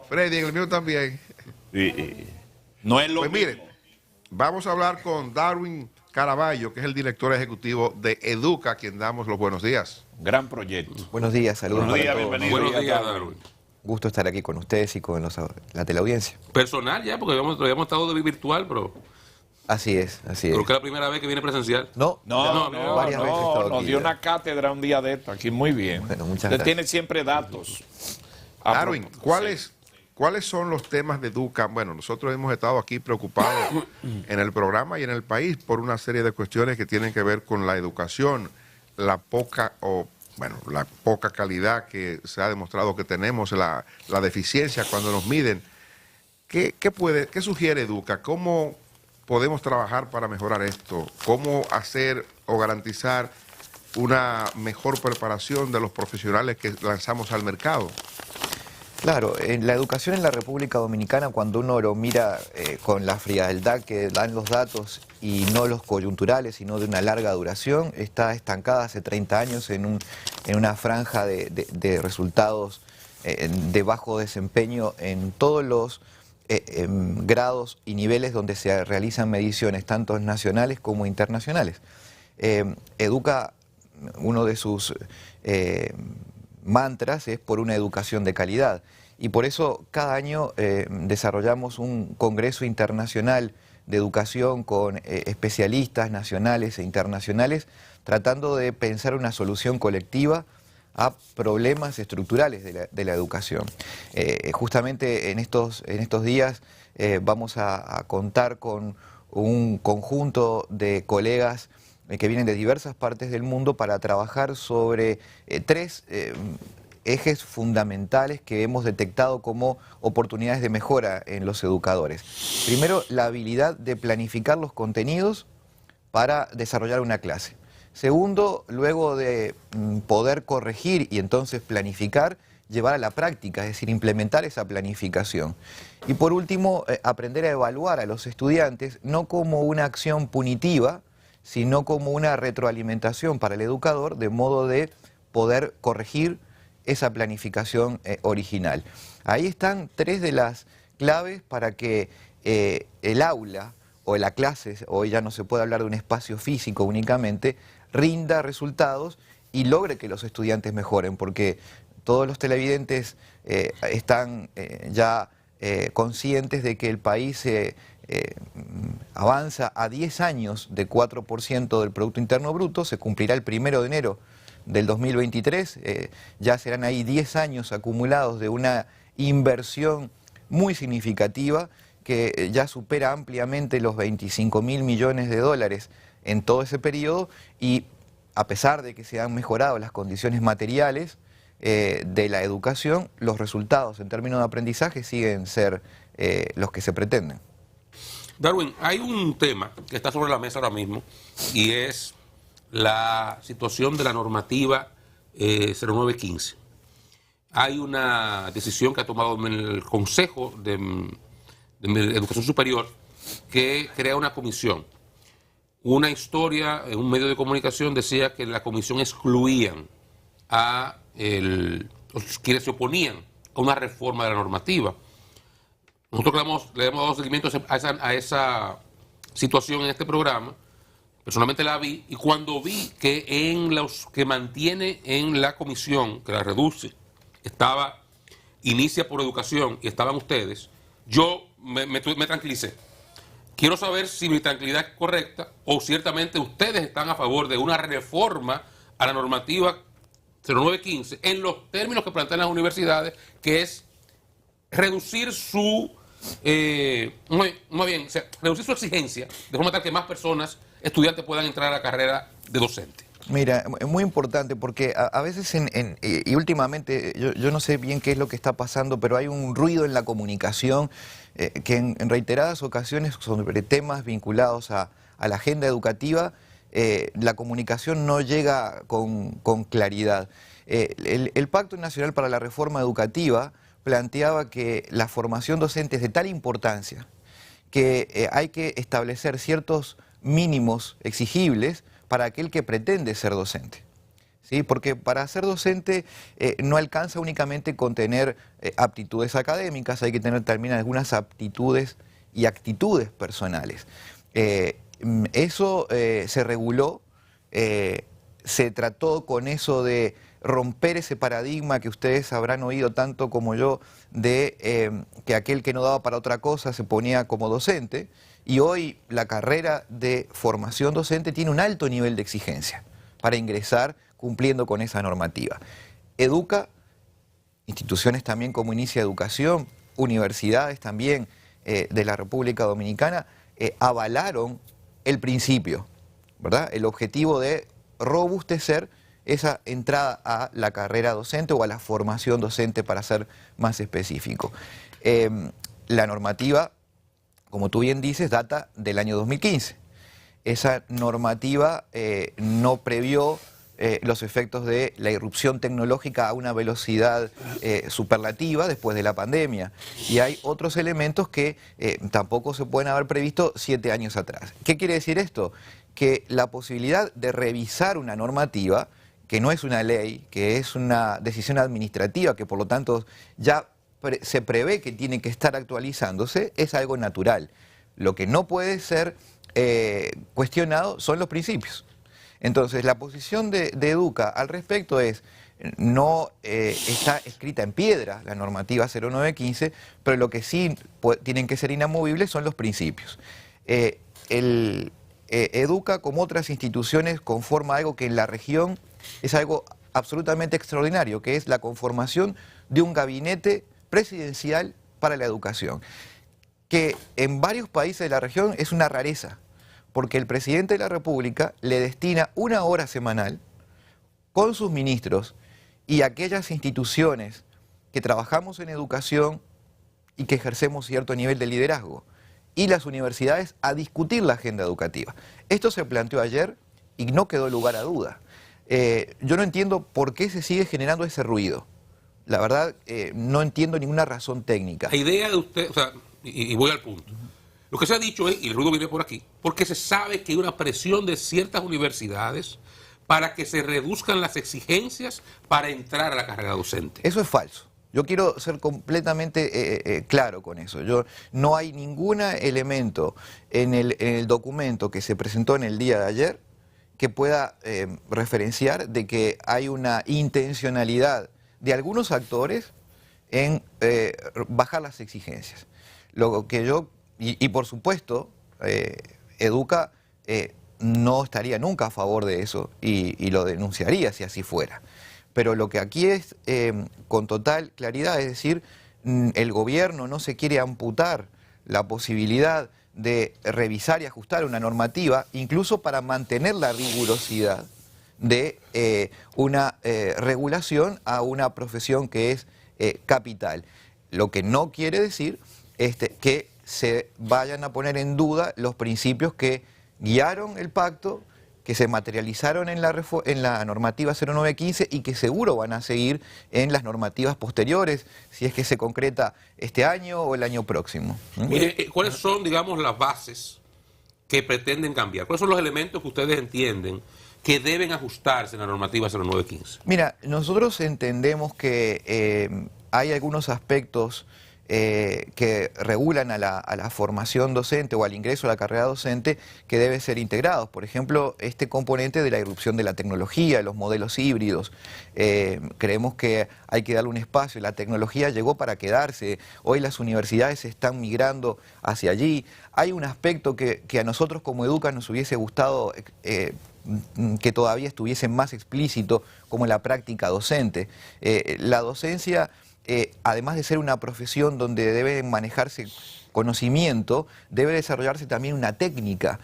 Freddy, en el mío también. No es lo Pues mismo. miren, vamos a hablar con Darwin Caraballo, que es el director ejecutivo de Educa, a quien damos los buenos días. Gran proyecto. Buenos días, saludos Buenos días, para todos. bienvenido. Buenos días, Darwin. Gusto estar aquí con ustedes y con la teleaudiencia. Personal ya, porque lo habíamos estado de virtual, pero Así es, así es. creo que es la primera vez que viene presencial. No, varias veces he estado nos aquí dio ya. una cátedra un día de esto, aquí muy bien. Bueno, muchas Usted gracias. tiene siempre datos. Darwin, Sí. ¿cuáles son los temas de Educa? Bueno, nosotros hemos estado aquí preocupados en el programa y en el país por una serie de cuestiones que tienen que ver con la educación, la poca calidad que se ha demostrado que tenemos, la deficiencia cuando nos miden. ¿Qué sugiere Educa? ¿Cómo podemos trabajar para mejorar esto? ¿Cómo hacer o garantizar una mejor preparación de los profesionales que lanzamos al mercado? Claro, en la educación en la República Dominicana, cuando uno lo mira con la frialdad que dan los datos y no los coyunturales, sino de una larga duración, está estancada hace 30 años en una franja de resultados de bajo desempeño en todos los grados y niveles donde se realizan mediciones, tanto nacionales como internacionales. Educa, uno de sus mantras es por una educación de calidad, y por eso cada año desarrollamos un congreso internacional de educación con especialistas nacionales e internacionales, tratando de pensar una solución colectiva a problemas estructurales de la educación. Justamente en estos días vamos a contar con un conjunto de colegas que vienen de diversas partes del mundo para trabajar sobre tres ejes fundamentales que hemos detectado como oportunidades de mejora en los educadores. Primero, la habilidad de planificar los contenidos para desarrollar una clase. Segundo, luego de poder corregir y entonces planificar, llevar a la práctica, es decir, implementar esa planificación. Y por último, aprender a evaluar a los estudiantes no como una acción punitiva, sino como una retroalimentación para el educador, de modo de poder corregir esa planificación original. Ahí están tres de las claves para que el aula o la clase, hoy ya no se puede hablar de un espacio físico únicamente, rinda resultados y logre que los estudiantes mejoren, porque todos los televidentes están ya conscientes de que el país avanza a 10 años de 4% del Producto Interno Bruto, se cumplirá el 1 de enero del 2023, ya serán ahí 10 años acumulados de una inversión muy significativa que ya supera ampliamente los 25.000 millones de dólares en todo ese periodo, y a pesar de que se han mejorado las condiciones materiales de la educación, los resultados en términos de aprendizaje siguen ser los que se pretenden. Darwin, hay un tema que está sobre la mesa ahora mismo y es la situación de la normativa 0915. Hay una decisión que ha tomado el Consejo de Educación Superior que crea una comisión. Una historia en un medio de comunicación decía que la comisión excluían a quienes se oponían a una reforma de la normativa. Nosotros le hemos dado seguimiento a esa situación en este programa. Personalmente la vi, y cuando vi que en los que mantiene en la comisión, que la reduce, inicia por educación y estaban ustedes, yo me tranquilicé. Quiero saber si mi tranquilidad es correcta o ciertamente ustedes están a favor de una reforma a la normativa 0915 en los términos que plantean las universidades, que es reducir reducir su exigencia de forma tal que más personas, estudiantes, puedan entrar a la carrera de docente. Mira, es muy importante porque a veces y últimamente yo no sé bien qué es lo que está pasando, pero hay un ruido en la comunicación que en reiteradas ocasiones sobre temas vinculados a la agenda educativa, la comunicación no llega con claridad. El Pacto Nacional para la Reforma Educativa planteaba que la formación docente es de tal importancia que hay que establecer ciertos mínimos exigibles para aquel que pretende ser docente. ¿sí? Porque para ser docente no alcanza únicamente con tener aptitudes académicas, hay que tener también algunas aptitudes y actitudes personales. Eso se reguló, se trató con eso de romper ese paradigma que ustedes habrán oído tanto como yo, de que aquel que no daba para otra cosa se ponía como docente, y hoy la carrera de formación docente tiene un alto nivel de exigencia para ingresar cumpliendo con esa normativa. Educa, instituciones también como Inicia Educación, universidades también de la República Dominicana, avalaron el principio, ¿verdad? El objetivo de robustecer esa entrada a la carrera docente o a la formación docente, para ser más específico. La normativa, como tú bien dices, data del año 2015. Esa normativa no previó los efectos de la irrupción tecnológica a una velocidad superlativa después de la pandemia. Y hay otros elementos que tampoco se pueden haber previsto 7 años atrás. ¿Qué quiere decir esto? Que la posibilidad de revisar una normativa, que no es una ley, que es una decisión administrativa, que por lo tanto ya se prevé que tiene que estar actualizándose, es algo natural. Lo que no puede ser cuestionado son los principios. Entonces, la posición de Educa al respecto es, no está escrita en piedra la normativa 0915, pero lo que sí tienen que ser inamovibles son los principios. Educa, como otras instituciones, conforma algo que en la región es algo absolutamente extraordinario, que es la conformación de un gabinete presidencial para la educación, que en varios países de la región es una rareza, porque el presidente de la República le destina 1 hora semanal con sus ministros y aquellas instituciones que trabajamos en educación y que ejercemos cierto nivel de liderazgo, y las universidades a discutir la agenda educativa. Esto se planteó ayer y no quedó lugar a duda. Yo no entiendo por qué se sigue generando ese ruido. La verdad, no entiendo ninguna razón técnica. La idea de usted, o sea, y voy al punto. Lo que se ha dicho es, y el ruido viene por aquí, porque se sabe que hay una presión de ciertas universidades para que se reduzcan las exigencias para entrar a la carrera docente. Eso es falso. Yo quiero ser completamente claro con eso. No hay ningún elemento en el documento que se presentó en el día de ayer que pueda referenciar de que hay una intencionalidad de algunos actores en bajar las exigencias. Lo que yo, y por supuesto, Educa no estaría nunca a favor de eso y lo denunciaría si así fuera. Pero lo que aquí es con total claridad, es decir, el gobierno no se quiere amputar la posibilidad de revisar y ajustar una normativa, incluso para mantener la rigurosidad de una regulación a una profesión que es capital. Lo que no quiere decir que se vayan a poner en duda los principios que guiaron el pacto, que se materializaron en la normativa 0915 y que seguro van a seguir en las normativas posteriores, si es que se concreta este año o el año próximo. Mire, ¿cuáles son, digamos, las bases que pretenden cambiar? ¿Cuáles son los elementos que ustedes entienden que deben ajustarse en la normativa 0915? Mira, nosotros entendemos que hay algunos aspectos que regulan a la formación docente o al ingreso a la carrera docente que deben ser integrados. Por ejemplo, este componente de la irrupción de la tecnología, los modelos híbridos. Creemos que hay que darle un espacio. La tecnología llegó para quedarse. Hoy las universidades están migrando hacia allí. Hay un aspecto que a nosotros como Educa nos hubiese gustado que todavía estuviese más explícito, como la práctica docente. La docencia, además de ser una profesión donde debe manejarse conocimiento, debe desarrollarse también una técnica,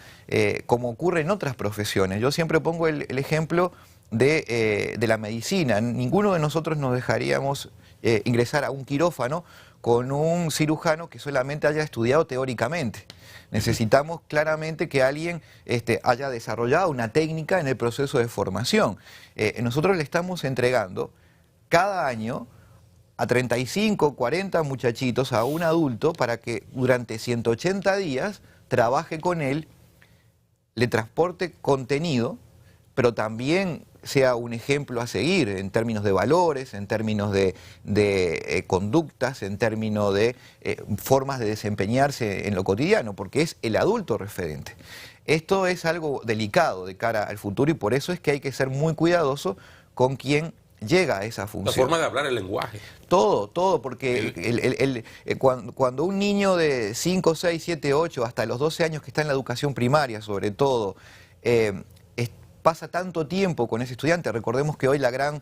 como ocurre en otras profesiones. Yo siempre pongo el ejemplo de la medicina. Ninguno de nosotros nos dejaríamos ingresar a un quirófano con un cirujano que solamente haya estudiado teóricamente. Necesitamos claramente que alguien haya desarrollado una técnica en el proceso de formación. Nosotros le estamos entregando cada año a 35, 40 muchachitos, a un adulto, para que durante 180 días trabaje con él, le transporte contenido, pero también sea un ejemplo a seguir en términos de valores, en términos de conductas, en términos de formas de desempeñarse en lo cotidiano, porque es el adulto referente. Esto es algo delicado de cara al futuro y por eso es que hay que ser muy cuidadoso con quien llega a esa función. La forma de hablar, el lenguaje. Todo, porque cuando un niño de 5, 6, 7, 8, hasta los 12 años que está en la educación primaria, sobre todo, pasa tanto tiempo con ese estudiante, recordemos que hoy la gran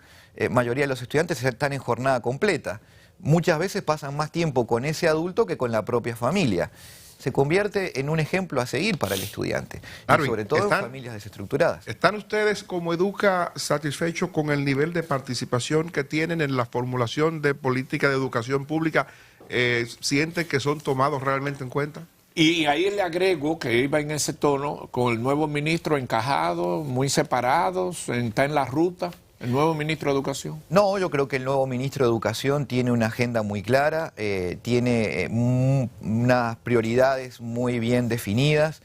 mayoría de los estudiantes están en jornada completa, muchas veces pasan más tiempo con ese adulto que con la propia familia. Se convierte en un ejemplo a seguir para el estudiante, y sobre todo en familias desestructuradas. ¿Están ustedes como Educa satisfechos con el nivel de participación que tienen en la formulación de política de educación pública? ¿Sienten que son tomados realmente en cuenta? Y ahí le agrego que iba en ese tono con el nuevo ministro encajado, muy separados, está en la ruta. ¿El nuevo ministro de Educación? No, yo creo que el nuevo ministro de Educación tiene una agenda muy clara, tiene unas prioridades muy bien definidas.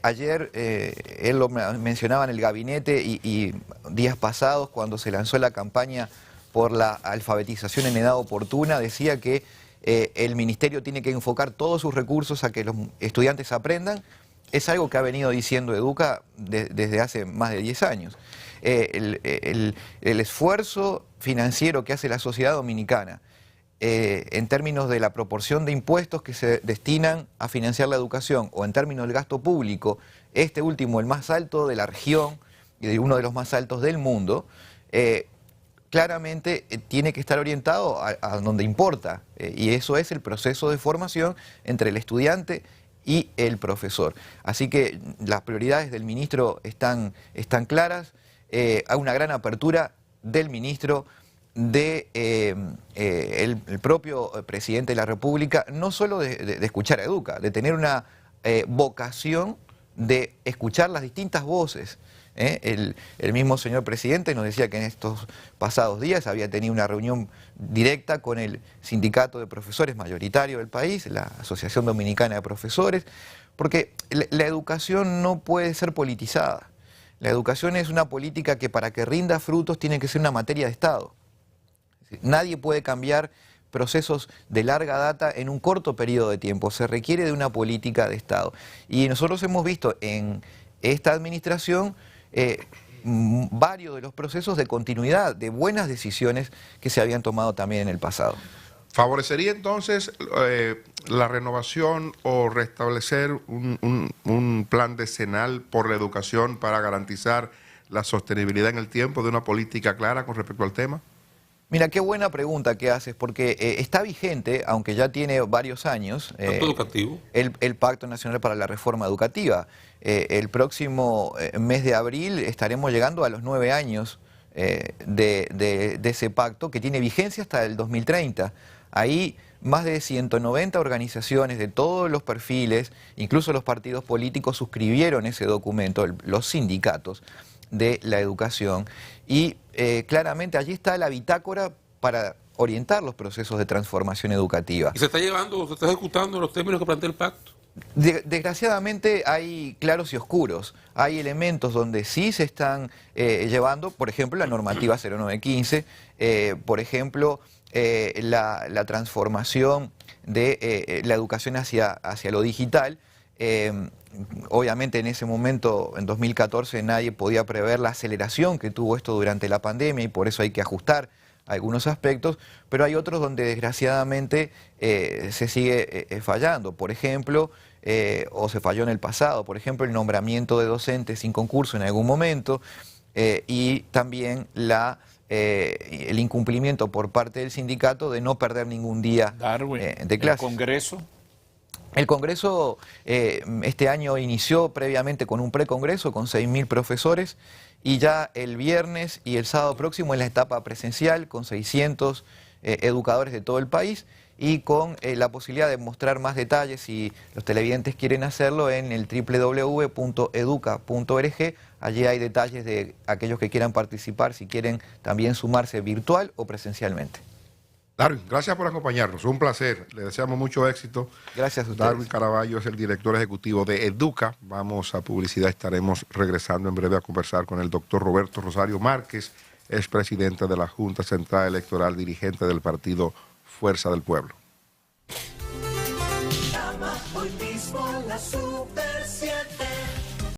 Ayer él lo mencionaba en el gabinete y días pasados cuando se lanzó la campaña por la alfabetización en edad oportuna, decía que el ministerio tiene que enfocar todos sus recursos a que los estudiantes aprendan. Es algo que ha venido diciendo Educa desde hace más de 10 años. El esfuerzo financiero que hace la sociedad dominicana en términos de la proporción de impuestos que se destinan a financiar la educación o en términos del gasto público, este último el más alto de la región y uno de los más altos del mundo, claramente tiene que estar orientado a donde importa, y eso es el proceso de formación entre el estudiante y el profesor. Así que las prioridades del ministro están claras. Hay una gran apertura del ministro, el propio presidente de la República, no solo de escuchar a Educa, de tener una vocación de escuchar las distintas voces. El mismo señor presidente nos decía que en estos pasados días había tenido una reunión directa con el sindicato de profesores mayoritario del país, la Asociación Dominicana de Profesores, porque la educación no puede ser politizada. La educación es una política que para que rinda frutos tiene que ser una materia de Estado. Nadie puede cambiar procesos de larga data en un corto periodo de tiempo. Se requiere de una política de Estado. Y nosotros hemos visto en esta administración varios de los procesos de continuidad, de buenas decisiones que se habían tomado también en el pasado. ¿Favorecería entonces la renovación o restablecer un plan decenal por la educación para garantizar la sostenibilidad en el tiempo de una política clara con respecto al tema? Mira, qué buena pregunta que haces, porque está vigente, aunque ya tiene varios años, educativo. El Pacto Nacional para la Reforma Educativa. El próximo mes de abril estaremos llegando a los 9 años de ese pacto, que tiene vigencia hasta el 2030. Ahí más de 190 organizaciones de todos los perfiles, incluso los partidos políticos, suscribieron ese documento, los sindicatos de la educación, y claramente allí está la bitácora para orientar los procesos de transformación educativa. ¿Y se está llevando, se está ejecutando los términos que plantea el pacto? Desgraciadamente hay claros y oscuros. Hay elementos donde sí se están llevando, por ejemplo, la normativa 0915, por ejemplo, la transformación de la educación hacia lo digital. Obviamente en ese momento, en 2014, nadie podía prever la aceleración que tuvo esto durante la pandemia y por eso hay que ajustar algunos aspectos, pero hay otros donde desgraciadamente se sigue fallando. Por ejemplo, o se falló en el pasado, por ejemplo, el nombramiento de docentes sin concurso en algún momento y también el incumplimiento por parte del sindicato de no perder ningún día de clase. ¿El Congreso? El Congreso este año inició previamente con un precongreso con 6.000 profesores y ya el viernes y el sábado próximo en la etapa presencial con 600 educadores de todo el país y con la posibilidad de mostrar más detalles si los televidentes quieren hacerlo en el www.educa.org. Allí hay detalles de aquellos que quieran participar, si quieren también sumarse virtual o presencialmente. Darwin, gracias por acompañarnos. Un placer. Le deseamos mucho éxito. Gracias a ustedes. Darwin Caraballo es el director ejecutivo de Educa. Vamos a publicidad. Estaremos regresando en breve a conversar con el doctor Roberto Rosario Márquez, es presidente de la Junta Central Electoral, dirigente del partido Fuerza del Pueblo. Llama hoy mismo a la